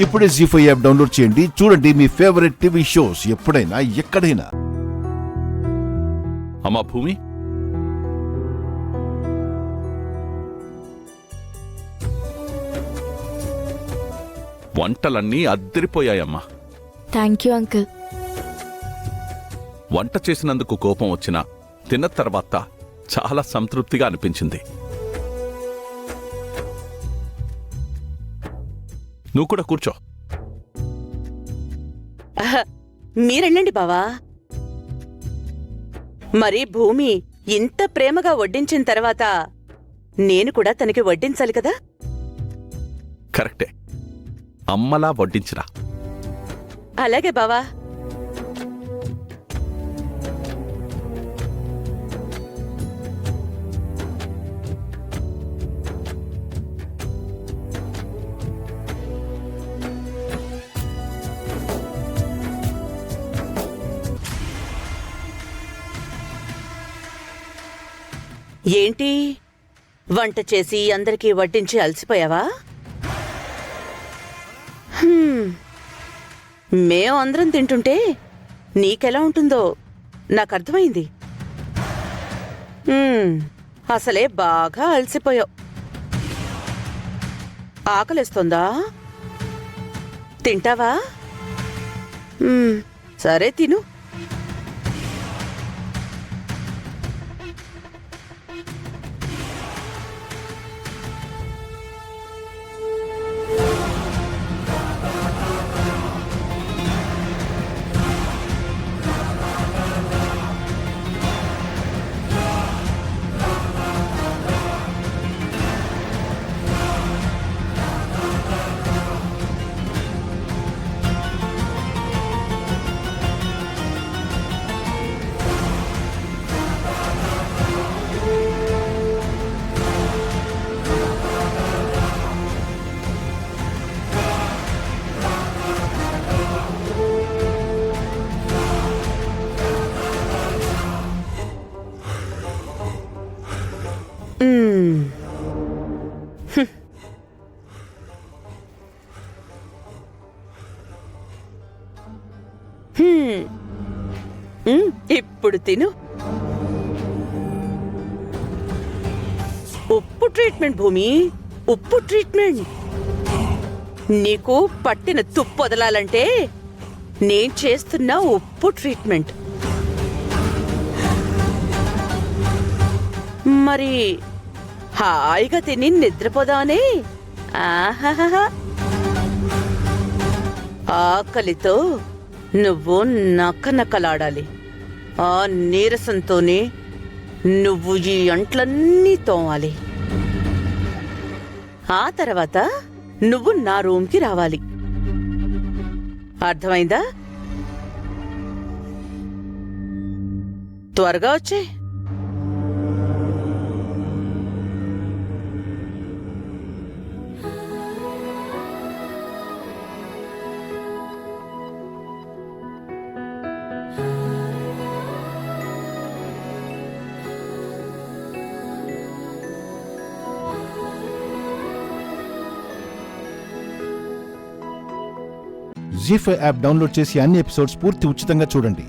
ఇప్పుడే జీ5 app download చేయండి. చూడండి మీ ఫేవరెట్ టీవీ షోస్ ఎప్పుడైనా ఎక్కడైనా. అమ్మా భూమి, వంటలన్నీ అద్దరిపోయాయమ్మా. Thank you uncle. వంట చేసినందుకు కోపం వచ్చినా తిన్న తర్వాత చాలా సంతృప్తిగా అనిపించింది. నువ్వు కూడా కూర్చో. మీరెళ్ళండి బావా. మరి భూమి ఇంత ప్రేమగా వడ్డించిన తర్వాత నేను కూడా తనకి వడ్డించాలి కదా. కరెక్టే, అమ్మలా వడ్డించిరా. అలాగే బావా. ఏంటి, వంట చేసి అందరికీ వడ్డించి అలసిపోయావా? మేం అందరం తింటుంటే నీకెలా ఉంటుందో నాకర్థమైంది. అసలే బాగా అలసిపోయావు. ఆకలిస్తోందా? తింటావా? సరే తిను. ఇప్పుడు తిను. ఉప్పు ట్రీట్మెంట్ భూమి, ఉప్పు ట్రీట్మెంట్. నీకు పట్టిన తుప్పు వదలాలంటే నేను చేస్తున్న ఉప్పు ట్రీట్మెంట్. మరి హాయిగా తిని నిద్రపోదామని. ఆహాహా, ఆకలితో నువ్వు నక్కనక్కలాడాలి. ఆ నీరసంతోనే నువ్వు ఈ అంట్లన్నీ తోమాలి. ఆ తర్వాత నువ్వు నా రూమ్కి రావాలి. అర్థమైందా? త్వరగా వచ్చే. జీ5 యాప్ డౌన్లోడ్ చేసి అన్ని ఎపిసోడ్స్ పూర్తి ఉచితంగా చూడండి.